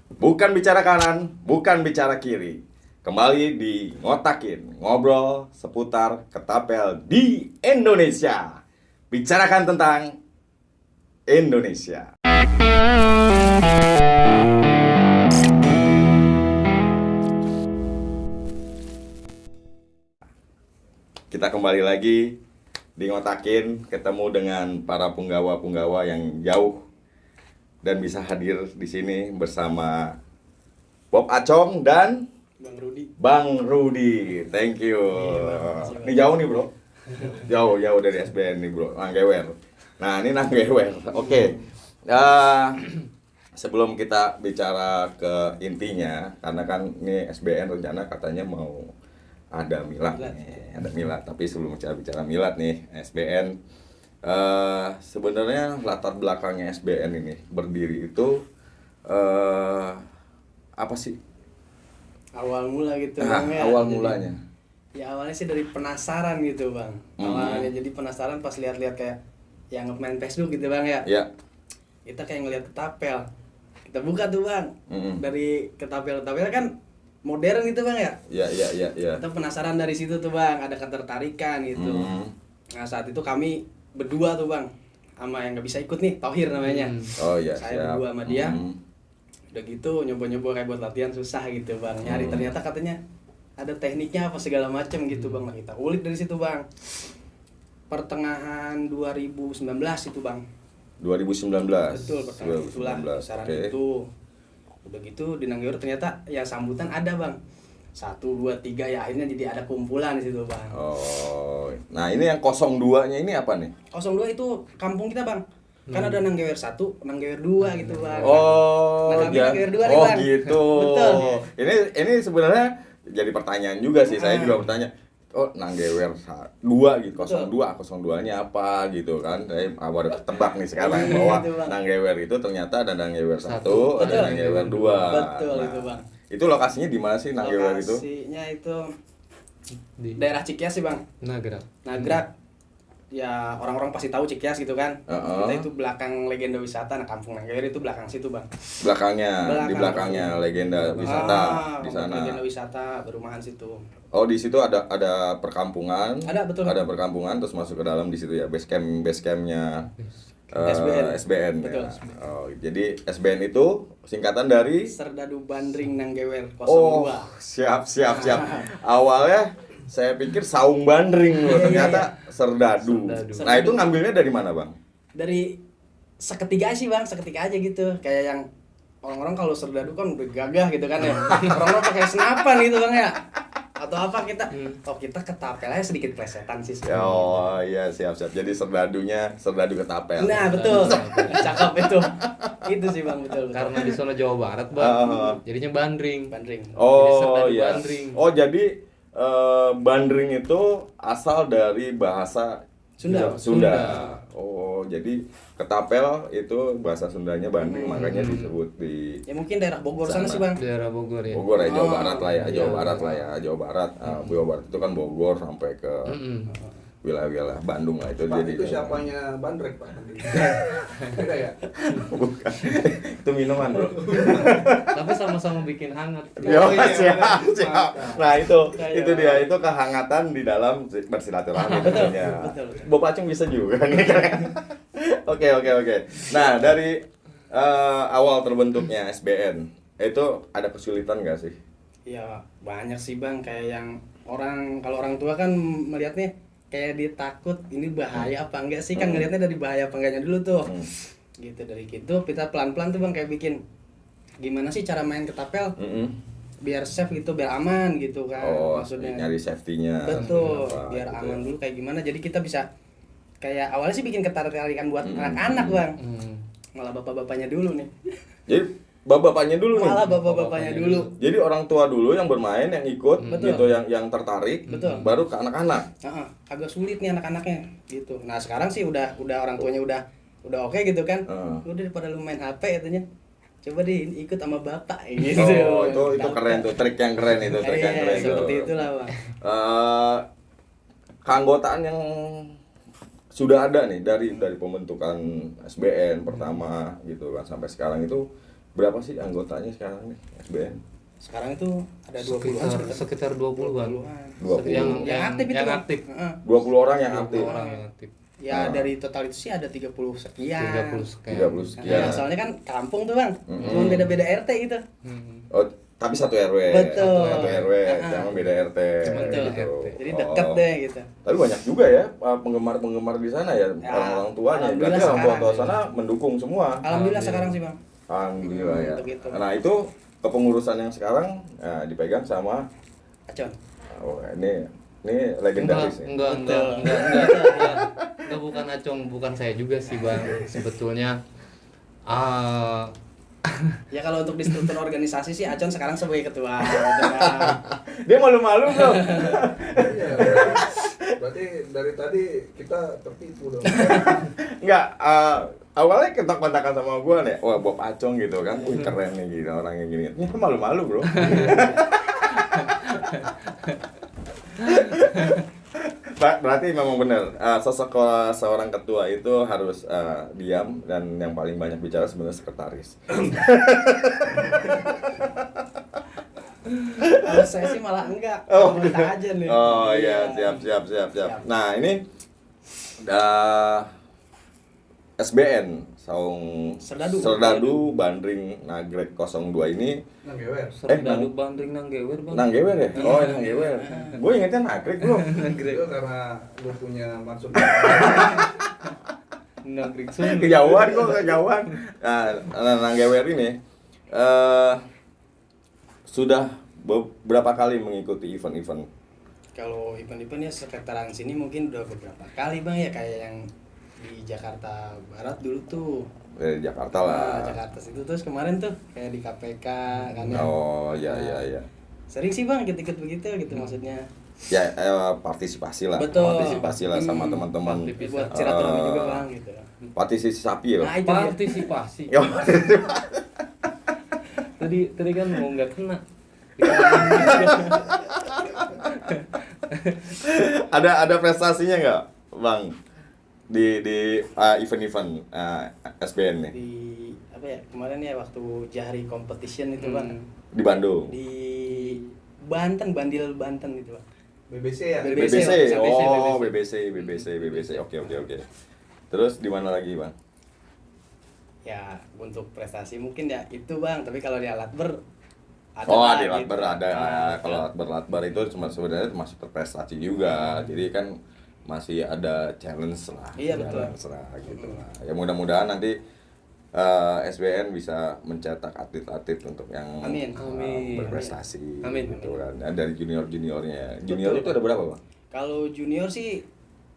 Bukan bicara kanan, bukan bicara kiri. Kembali di Ngotakin, ngobrol seputar ketapel di Indonesia. Bicarakan tentang Indonesia. Kita kembali lagi di Ngotakin, ketemu dengan para punggawa-punggawa yang jauh dan bisa hadir di sini bersama Bob Acong dan Bang Rudi. Thank you. Ini jauh nih, Bro. Jauh dari SBN nih, Bro. Nanggewer. Nah, ini Nanggewer. Oke. Sebelum kita bicara ke intinya, karena kan ini SBN rencana katanya mau ada milad nih, ada milad. Tapi sebelum bicara milad nih, SBN sebenarnya latar belakangnya SBN ini berdiri itu apa sih? Awal mula gitu Bang ya. Awal mulanya. Ya awalnya sih dari penasaran gitu, Bang. Awalnya jadi penasaran pas lihat-lihat kayak yang main Facebook gitu, Bang ya. Iya. Kita kayak ngeliat ketapel. Kita buka tuh, Bang. Dari ketapel kan modern gitu, Bang ya. Iya. Kita penasaran dari situ tuh, Bang. Ada ketertarikan gitu. Nah, saat itu kami berdua tuh, Bang. Sama yang nggak bisa ikut nih, Thohir namanya. Oh iya, saya siap. Berdua sama dia. Udah gitu nyoba-nyoba kayak buat latihan susah gitu, Bang. Nyari ternyata katanya ada tekniknya apa segala macam gitu, Bang. Nah, kita ulik dari situ, Bang. Pertengahan 2019 itu, Bang. 2019. Betul, pertengahan itulah saran itu. Udah gitu di Nanggewer ternyata ya sambutan ada, Bang. 1, 2, 3 ya akhirnya jadi ada kumpulan di situ, Bang. Oh. Nah, ini yang 02-nya ini apa nih? 02 itu kampung kita, Bang. Kan ada Nanggewer 1, Nanggewer 2 gitu, Bang. Oh, nah, kami Nanggewer 2 nih, oh Bang. gitu. Betul. Ini sebenarnya jadi pertanyaan juga sih. Saya juga bertanya, oh Nanggewer 2 gitu, 02-nya apa gitu kan. Saya baru tebak nih sekarang bahwa Nanggewer itu ternyata ada Nanggewer 1, ada Nanggewer 2. Betul nah, itu, Bang. Itu lokasinya di mana sih Nanggewer itu? Lokasinya itu di daerah Cikias sih, Bang. Nagrak. Ya orang-orang pasti tahu Cikias gitu kan. Kita itu belakang legenda wisata. Nah, kampung Nanggewer itu belakang situ, Bang. Di belakangnya legenda wisata di sana. Legenda wisata berumahan situ. Oh, di situ ada perkampungan. Ada, betul. Ada perkampungan terus masuk ke dalam di situ ya, base campnya SBN betul. Ya. Oh, jadi SBN itu singkatan dari Serdadu Bandring Nanggewer 02. Oh, siap. Awalnya saya pikir saung bandring loh, ternyata serdadu. Nah, itu ngambilnya dari mana, Bang? Dari seketika sih, Bang, seketika aja gitu. Kayak yang orang-orang kalau serdadu kan udah gagah gitu kan ya. Orang-orang pakai senapan gitu, Bang ya. Atau apa kita? Oh, kita ketapel aja sedikit plesetan sih. Oh iya, siap. Jadi serdadu ketapel. Nah, betul. Cakep itu. Itu sih, Bang, betul. Karena di zona Jawa Barat, Bang. Jadinya bandring. Oh iya. Bandring. Oh, jadi bandring itu asal dari bahasa Sunda. Oh, jadi ketapel itu bahasa Sundanya bandring, makanya disebut di ya mungkin daerah Bogor sana sih, Bang. Daerah Bogor ya. Bogor ya, Jawa Barat lah ya, Jawa Barat. Jawa Barat itu kan Bogor sampai ke wilayah Bandung lah itu. Pak, jadi itu siapanya bandrek, Pak? Beda ya? Bukan. Itu minuman, Bro. Tapi sama-sama bikin hangat. Yo, siap. Nah, itu dia, itu kehangatan di dalam bersilaturahmi tentunya. Bob Acung bisa juga nih. Oke. Nah, dari awal terbentuknya SBN itu ada kesulitan nggak sih? Ya banyak sih, Bang. Kayak yang kalau orang tua kan melihatnya kayak dia takut ini bahaya apa enggak sih, kan ngelihatnya dari bahaya apa enggaknya dulu tuh. Gitu, dari gitu kita pelan-pelan tuh, Bang, kayak bikin gimana sih cara main ketapel biar safe gitu, biar aman gitu kan. Maksudnya nyari safety-nya. Betul, biar gitu aman dulu kayak gimana. Jadi kita bisa kayak awalnya sih bikin ketertarikan buat anak-anak, Bang. Malah bapak-bapaknya dulu nih. Jadi bapaknya dulu nih. Malah bapak-bapaknya dulu. Jadi orang tua dulu yang bermain, yang ikut gitu, yang tertarik. Betul. Baru ke anak-anak. Agak sulit nih anak-anaknya gitu. Nah, sekarang sih udah orang tuanya udah oke gitu kan. Udah daripada lu main HP katanya. Coba deh ikut sama bapak gitu. Oh, itu keren tuh, trik yang keren itu, seperti itulah, Bang. Keanggotaan yang sudah ada nih dari pembentukan SBN pertama gitu kan sampai sekarang itu Berapa sih anggotanya sekarang nih SBN? Sekarang itu ada 20-an sekitar 20-an. 20. Yang aktif itu, yang Bang. aktif. 20 orang yang 20 aktif. orang yang aktif. Ya dari total itu sih ada 30 sekian. 30 sekian. 30 sekian. Nah, soalnya kan kampung tuh Bang, cuma beda-beda RT gitu. Oh, tapi satu RW. Betul. Satu RW, jangan beda RT. Betul. gitu. Jadi dekat deh gitu. Tapi banyak juga ya penggemar-penggemar di sana ya, Ya, orang-orang tuanya. alhamdulillah Berarti orang tua sekarang. sana mendukung semua. Alhamdulillah sekarang sih Bang. Alhamdulillah ya. Untuk itu. Nah, itu kepengurusan yang sekarang dipegang sama Acon. ini legendaris ya. Enggak, bukan Acong, bukan saya juga sih Bang. Sebetulnya Ya kalau untuk di struktur organisasi sih Acon sekarang sebagai ketua gitu kan. Dia malu-malu bro. Iya, berarti dari tadi kita tertipu dong. Enggak, awalnya kontak-kontakan sama gue nih, wah Bob Acong gitu kan, wih keren nih gitu orangnya gini. Ya malu-malu bro. Berarti memang benar, sosok seorang ketua itu harus diam dan yang paling banyak bicara sebenarnya sekretaris. Kalau saya sih malah enggak. Oh, Minta aja nih. oh iya, siap. Nah ini SBN Saung Serdadu. Bandring Nagrek 02 ini Nanggewer. Serdadu Bandring Nanggewer Bang. Nanggewer ya? Oh Nanggewer. Gue ingetnya Nagrek bro. Itu karena lu punya maksud. Nagrek Sunda. Kejauhan. Nah, Nanggewer ini sudah beberapa kali mengikuti event-event. Kalau event-event ya sekitaran sini mungkin udah beberapa kali Bang ya, kayak yang di Jakarta Barat dulu tuh. Dari Jakarta lah. Jakarta situ terus kemarin tuh kayak di KPK kan ya. Oh iya. Sering sih Bang ikut-ikut begitu gitu maksudnya. Ya partisipasi lah. Betul. Partisipasi lah sama teman-teman. Buat silaturahmi juga Bang gitu. Partisipasi ya. Nah, itu dia. Partisipasi. Ya, Tadi kan mau nggak kena. ada prestasinya nggak Bang di event-event SBN nih Di apa ya kemarin ya waktu Jahri competition itu Bang. di Bandung? Di Banten, Bandil Banten gitu Bang. BBC ya? BBC. BBC. Oh, BBC. Oke. Terus di mana lagi, Bang? Ya untuk prestasi mungkin ya itu Bang, tapi kalau di Alatber ada Oh, lah di gitu. Latbar ada. Nah, Kalau Latbar itu sebenarnya masuk prestasi juga. Jadi kan masih ada challenge lah. Iya, betul. Challenge lah gitu lah. Ya mudah-mudahan nanti SBN bisa mencetak atlet-atlet untuk yang Amin. berprestasi Amin. gitu kan. Dan dari junior-juniornya. Junior itu ada berapa, Bang? Kalau junior sih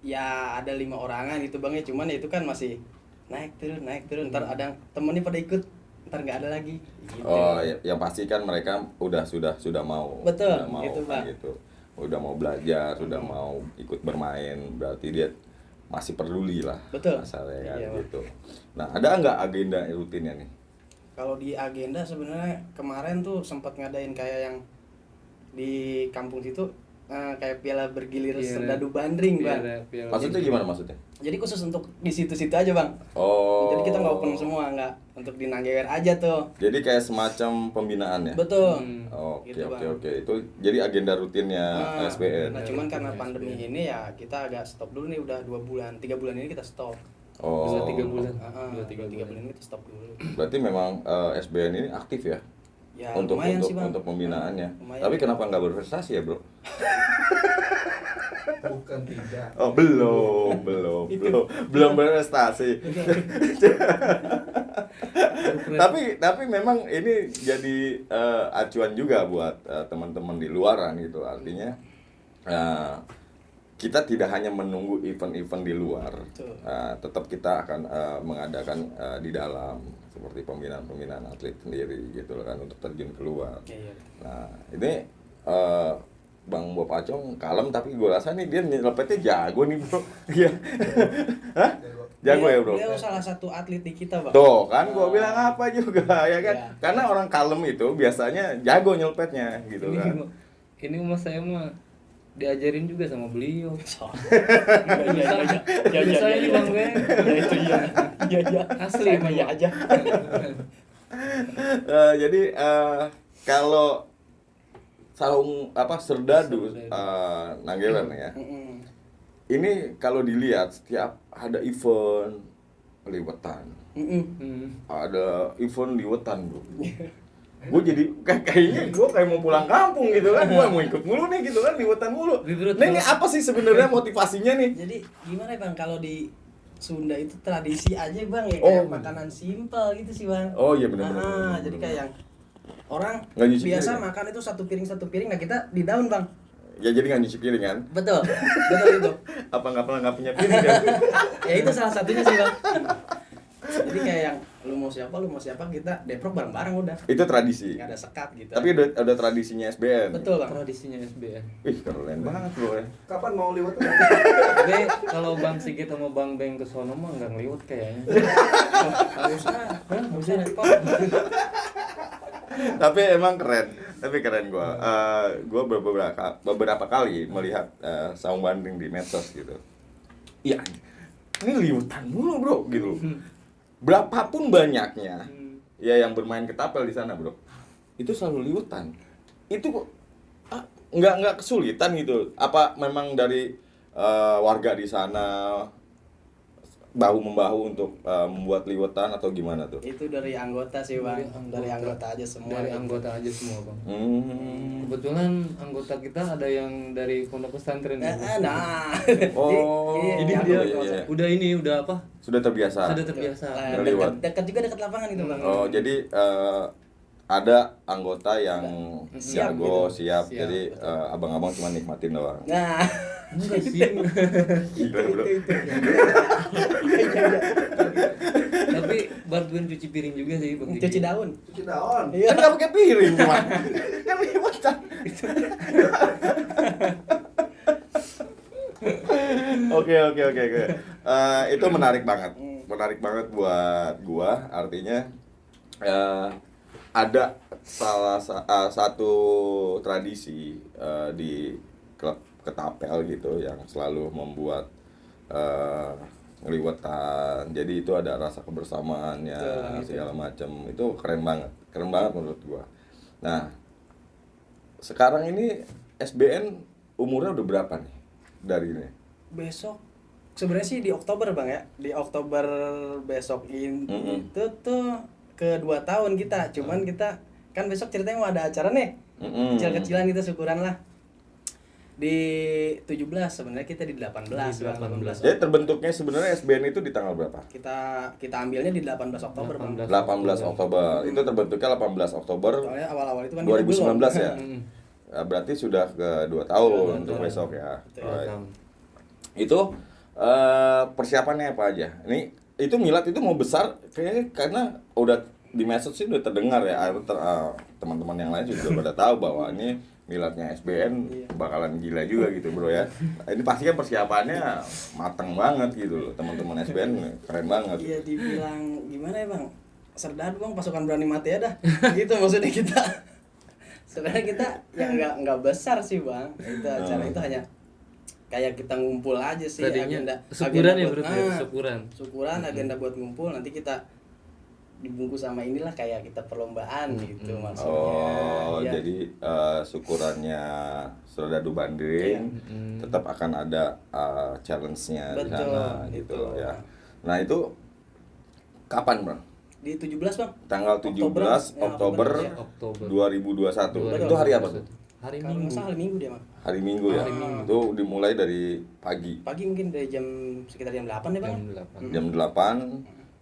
ya ada 5 orangan gitu Bang ya, cuman ya itu kan masih naik turun ntar ada temennya pada ikut ntar nggak ada lagi gitu. Oh, yang pasti kan mereka sudah mau. Betul, sudah mau, itu, kan Bang. gitu. Udah mau belajar, sudah mau ikut bermain, berarti dia masih peduli lah. Betul. Masalahnya kan Iya, Bang. gitu. Nah, ada nggak agenda rutinnya nih? Kalau di agenda sebenarnya kemarin tuh sempat ngadain kayak yang di kampung situ kayak piala bergilir Serdadu Bandring Bang. Maksudnya gimana maksudnya? Jadi khusus untuk di situ-situ aja Bang. Oh. Jadi kita nggak open semua, nggak untuk di Nanggewer aja tuh. Jadi kayak semacam pembinaan ya? Betul. Oke, Gitu, Bang. oke. Itu jadi agenda rutinnya SBN. Nah cuman karena pandemi ini ya kita agak stop dulu nih, udah 2 bulan, 3 bulan ini kita stop. Oh. 3 bulan. 3 bulan ini kita stop dulu. Berarti memang SBN ini aktif ya? Ya untuk lumayan sih Bang. untuk pembinaannya. Lumayan. Tapi kenapa nggak berprestasi ya, Bro? Bukan tidak. Oh, belum berprestasi. tapi memang ini jadi acuan juga buat teman-teman di luaran gitu. Artinya kita tidak hanya menunggu event-event di luar, tetap kita akan mengadakan di dalam seperti pembinaan atlet sendiri gitu loh kan, untuk terjun keluar. Iya. Nah ini Bang Bob Acong kalem, tapi gue rasa nih dia nyelepetnya jago nih bro. Iya. Hah? Jago ya bro? Beliau salah satu atlet di kita Bang. Tuh kan gue bilang apa juga ya kan. Iya. Karena orang kalem itu biasanya jago nyelepetnya gitu kan. Ini mas saya mah diajarin juga sama beliau. Iya Saya Bang Ben. Ya itu iya. Iya Asli Saya mah iya aja. Jadi kalau serdadu Nanggelan ya. Mm-mm. Ini kalau dilihat setiap ada event liwetan, Mm-mm. ada event liwetan bro. Gue jadi kayaknya gue kayak mau pulang kampung gitu kan, gue mau ikut mulu nih gitu kan, liwetan mulu. Nah ini apa sih sebenarnya motivasinya nih? Jadi gimana bang kalau di Sunda itu tradisi aja bang ya, Oh. kayak makanan simpel gitu sih bang. Oh iya benar-benar. Jadi kayak yang orang Nggak nyuci biasa piring. makan itu satu piring, nah kita di daun bang. Ya jadi nggak nyuci piring kan? Betul, betul itu. Apa nggak punya piring kan? Ya itu salah satunya sih bang. Jadi kayak yang lu mau siapa kita deprok bareng-bareng udah. Itu tradisi. Nggak ada sekat gitu. Tapi udah tradisinya SBN. betul bang. Tradisinya SBN. Ih keren banget bro ya. Kapan mau liwat? Tapi kalau Bang Sigit sama Bang Beng ke sono mah nggak ngeliwat kayaknya. Harusnya, harusnya repot. Tapi emang keren. Tapi keren gua. Gua beberapa kali melihat saung banding di medsos gitu. Iya. Ini liwetan mulu bro gitu. Berapapun banyaknya ya yang bermain ketapel di sana bro, itu selalu liwetan. Itu kok nggak kesulitan gitu. Apa memang dari warga di sana bahu membahu untuk membuat liwetan atau gimana tuh? Itu dari anggota sih bang, dari anggota aja semua. Dari anggota aja semua Bang. Hmm. Kebetulan anggota kita ada yang dari pondok pesantren. ya, Bang. Nah, Oh, Jadi Iya, dia iya. udah apa? Sudah terbiasa. Sudah terbiasa. Ngeliwat. dekat juga dekat lapangan itu bang. Oh, jadi ada anggota yang Siap jago, gitu. siap. Siap, Jadi abang-abang cuma nikmatin doang. Nah, Enggak sih. Gila, bro. Tapi bantuin cuci piring juga sih Bang. cuci daun. Cuci daun. Iya. Kan nggak pakai piring cuma. Kan liwetan. Oke. Itu menarik banget. Menarik banget buat gua. Artinya ada satu tradisi di klub ketapel gitu yang selalu membuat ngeliwetan. Jadi itu ada rasa kebersamaannya segala macam. Itu keren banget menurut gua. Nah, sekarang ini SBN umurnya udah berapa nih dari ini? Besok sebenarnya sih di Oktober bang ya, di Oktober besok ini itu tuh ke 2 tahun kita. Cuman kita kan besok ceritanya mau ada acara nih, kecil-kecilan kita syukuran lah. Di 17 sebenarnya kita di 18 bang, 18. Jadi terbentuknya sebenarnya SBN itu di tanggal berapa? Kita ambilnya di 18 Oktober bang. 18 Oktober. Itu terbentuknya 18 Oktober Soalnya awal-awal itu kan 2019 ya. Hmm. Berarti sudah ke 2 tahun untuk besok ya. Betul. Right. Itu persiapannya apa aja? Ini itu milad itu mau besar kayaknya karena udah di medsos sih udah terdengar ya. Teman-teman yang lain juga pada tahu bahwa ini miladnya SBN bakalan gila juga gitu bro ya. Ini pasti kan persiapannya mateng banget gitu loh. Teman-teman SBN keren banget. Iya dibilang gimana ya bang? Serdadu bang, pasukan berani mati ya dah. Gitu maksudnya kita. Sebenarnya kita yang nggak besar sih bang. Itu acara itu hanya kayak kita ngumpul aja sih. Tadinya agenda syukuran ya buat- berarti ya, syukuran. syukuran agenda buat ngumpul, nanti kita dibungkus sama inilah kayak kita perlombaan gitu maksudnya. Oh, Ya. jadi syukurannya Serdadu Banding tetap akan ada challenge-nya di Betul, sana gitu betul. ya. Nah, itu kapan, Bang? Di 17 bang. Tanggal 17 Ya, Oktober ya. Oktober. 2021. Betul. Itu hari apa tuh? Hari Kalau nggak Minggu. salah hari Minggu dia mah. Hari Minggu ya. Hari Minggu. Itu dimulai dari pagi Pagi mungkin dari sekitar jam 8 deh bang. Jam 8. jam 8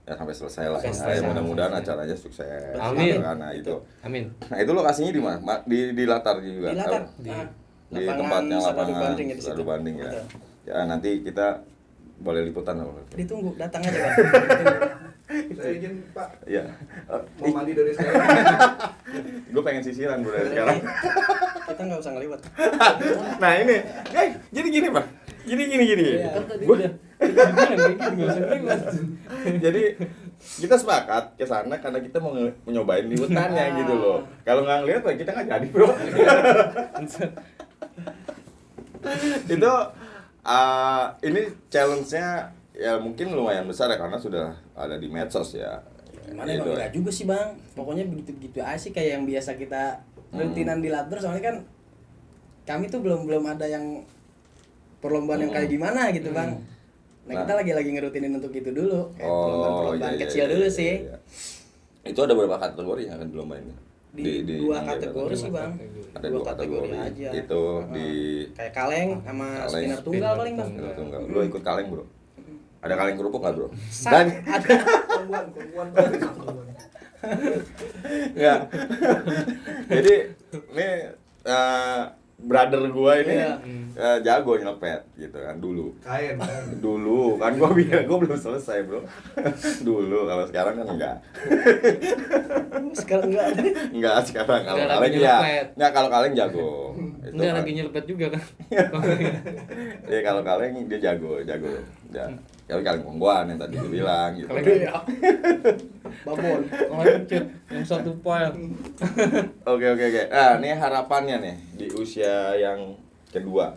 ya sampai selesai lah. Sampai Ya, selesai. mudah-mudahan acaranya sukses. Amin. Gitu kan. Nah, itu. Amin. Nah, itu lokasinya di mana? Di latar juga. Di latar. Di- Di tempatnya Serdadu lapangan Banding ya di situ. Serdadu Banding ya. Betul. Ya nanti kita boleh liputan lah. Ditunggu, datang aja bang. Saya izin Pak, Iya. mau mandi dari sekarang. Gue pengen sisiran bro dari sekarang. Kita nggak usah ngeliwat. Nah ini, jadi gini pak. Gini. Iya. Kan tadi Gua- udah dibilang kayak gitu nggak usah lewat. Jadi kita sepakat ke sana karena kita mau nyobain liwetannya gitu loh. Kalau nggak ngeliat ya kita nggak jadi bro. Itu ini challenge-nya ya mungkin lumayan besar ya karena sudah ada di medsos ya. Gimana Gitu. emang enggak juga sih bang, pokoknya begitu-begitu aja sih kayak yang biasa kita rutinan di Latber, soalnya kan kami tuh belum ada yang perlombaan yang kayak gimana gitu bang. Nah, kita lagi ngerutinin untuk itu dulu, kayak perlombaan iya, kecil iya, dulu iya, sih. iya. Itu ada berapa kategori yang akan dilombain? Di dua kategori sih bang, Ada dua kategori aja. itu di Kayak kaleng sama kaleng, spinner tunggal paling bang. spinner tunggal. Lu ikut kaleng bro? Ada kaleng kerupuk nggak bro? Dan ada Korban Enggak. Jadi ini brother gua ini Iya. jago nyelpet gitu kan dulu. kain. Dulu kan gua belum selesai bro. Dulu, kalau sekarang kan enggak. sekarang enggak ada. Enggak sekarang, kalau Enggak kaleng lagi ya. nyelpet. Enggak, kalau kaleng jago. Itu Enggak kan. lagi nyelpet juga kan. Ya kalau kaleng dia jago. Ya. Kalau kaleng pongguan yang tadi gue bilang gitu. Iya. Babon. Kalau cut yang satu poin. Oke. Nah, ini harapannya nih di usia yang kedua.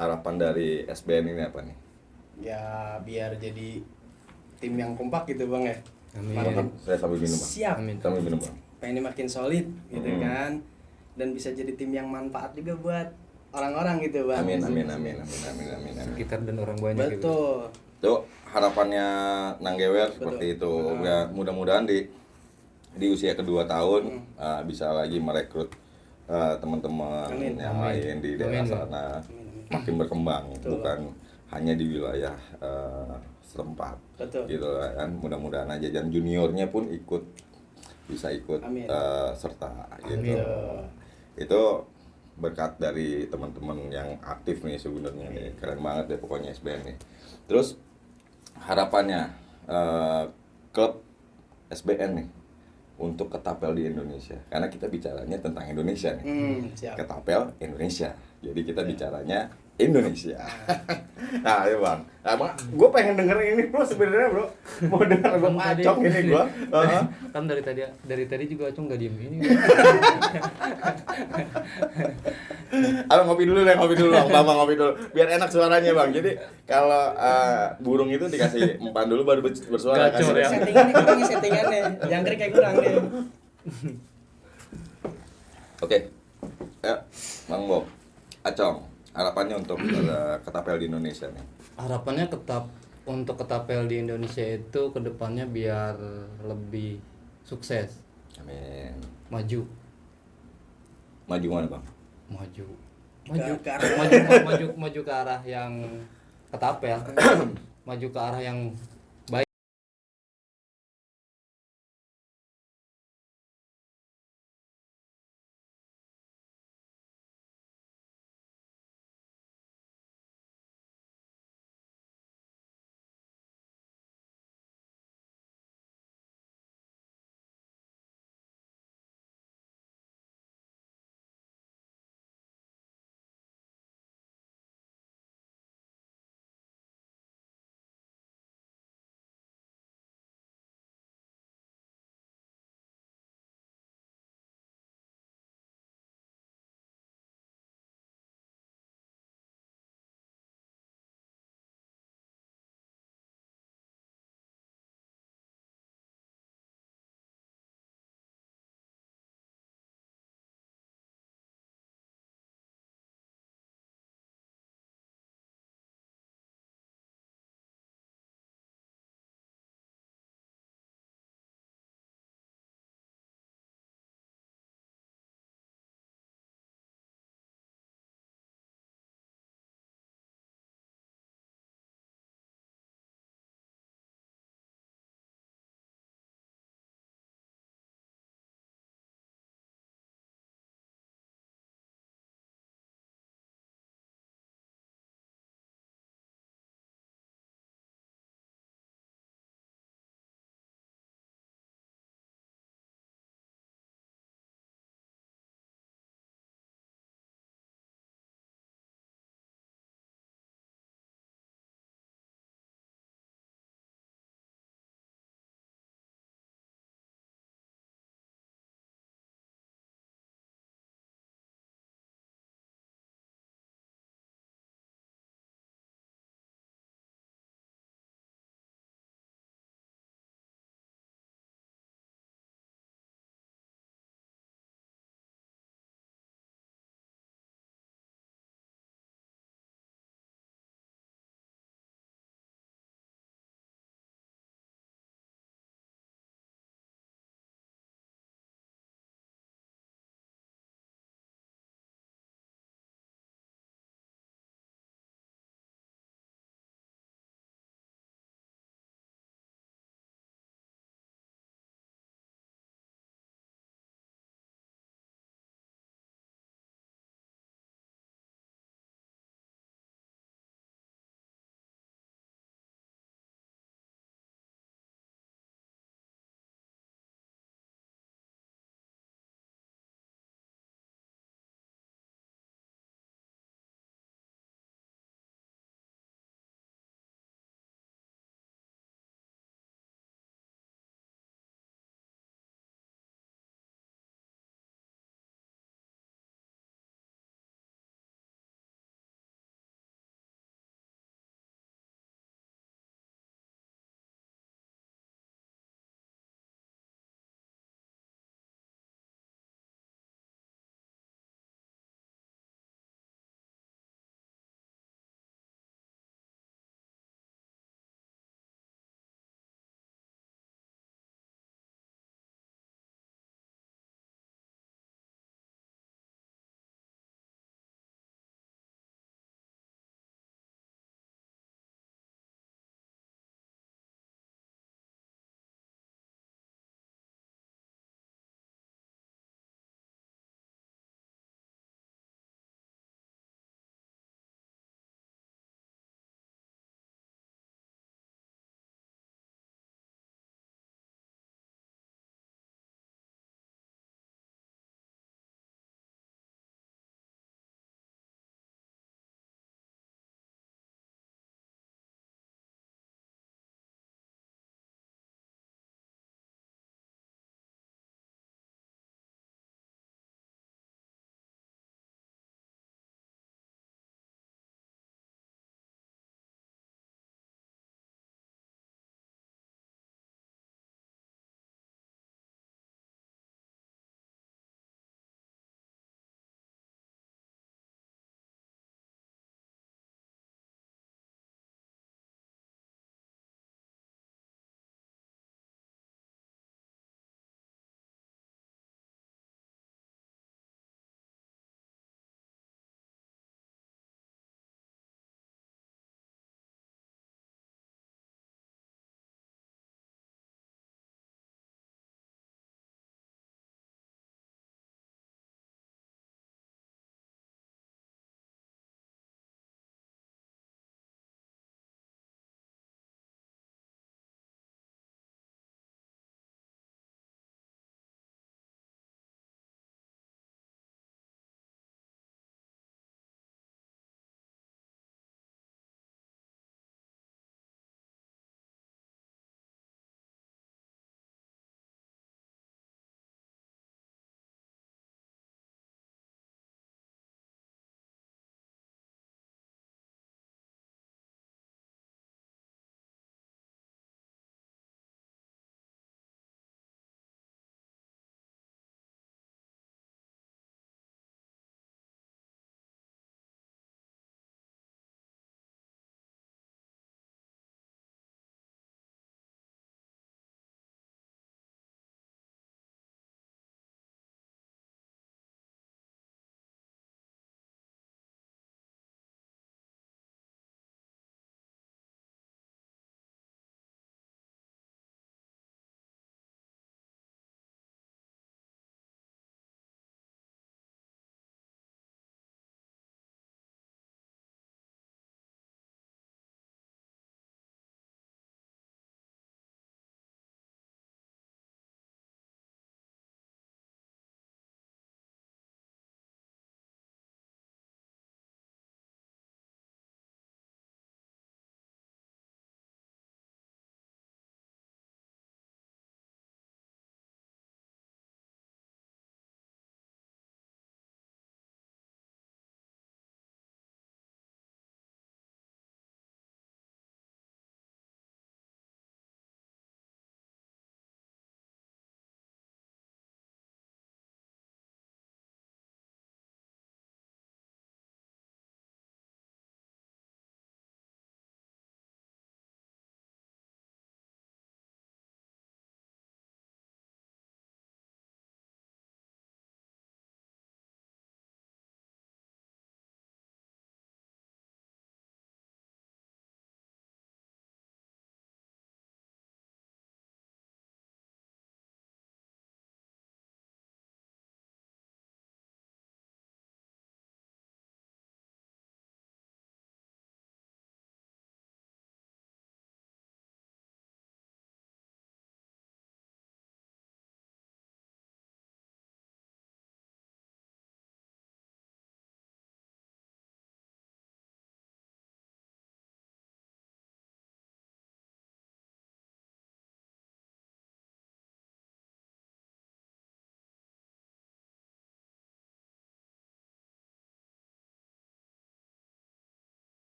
Harapan dari SBN ini apa nih? Ya biar jadi tim yang kompak gitu bang ya. Amin. Makin Saya sambil minum, Bang. siap. Amin. Sambil minum, Bang. Pengennya makin solid gitu kan. Dan bisa jadi tim yang manfaat juga buat orang-orang gitu bang. Amin. Sekitar dan orang banyak gitu. Betul. Itu harapannya Nanggewer seperti itu. Ya, mudah-mudahan di usia kedua tahun bisa lagi merekrut teman-teman Amin. yang lain di daerah Amin. sana makin berkembang, Betul. bukan hanya di wilayah setempat. Betul. Gitu kan, mudah-mudahan aja dan juniornya pun bisa ikut Amin. serta gitu. Amin. Itu berkat dari teman-teman yang aktif nih sebenarnya nih, keren banget deh pokoknya SBN nih. Terus harapannya klub SBN nih untuk ketapel di Indonesia, karena kita bicaranya tentang Indonesia nih. Siap. Ketapel Indonesia, jadi kita bicaranya Indonesia. Nah, ya bang, gue pengen denger ini bro sebenarnya bro, mau denger gue pacok ini gue. Kan dari tadi juga Acung nggak diem ini. Abang ngopi dulu bang, Bang ngopi dulu, biar enak suaranya bang. Jadi kalau burung itu dikasih empan dulu baru bersuara. Gacor ya. Settingannya kurang nih, settingannya. Jangkrik kayak kurang nih. Oke, ya, Bang Bob, Acong, harapannya untuk ketapel di Indonesia nih. Harapannya untuk ketapel di Indonesia itu kedepannya biar lebih sukses, Amin. maju Mana bang? maju Ke arah. maju ke arah yang ketapel, maju ke arah yang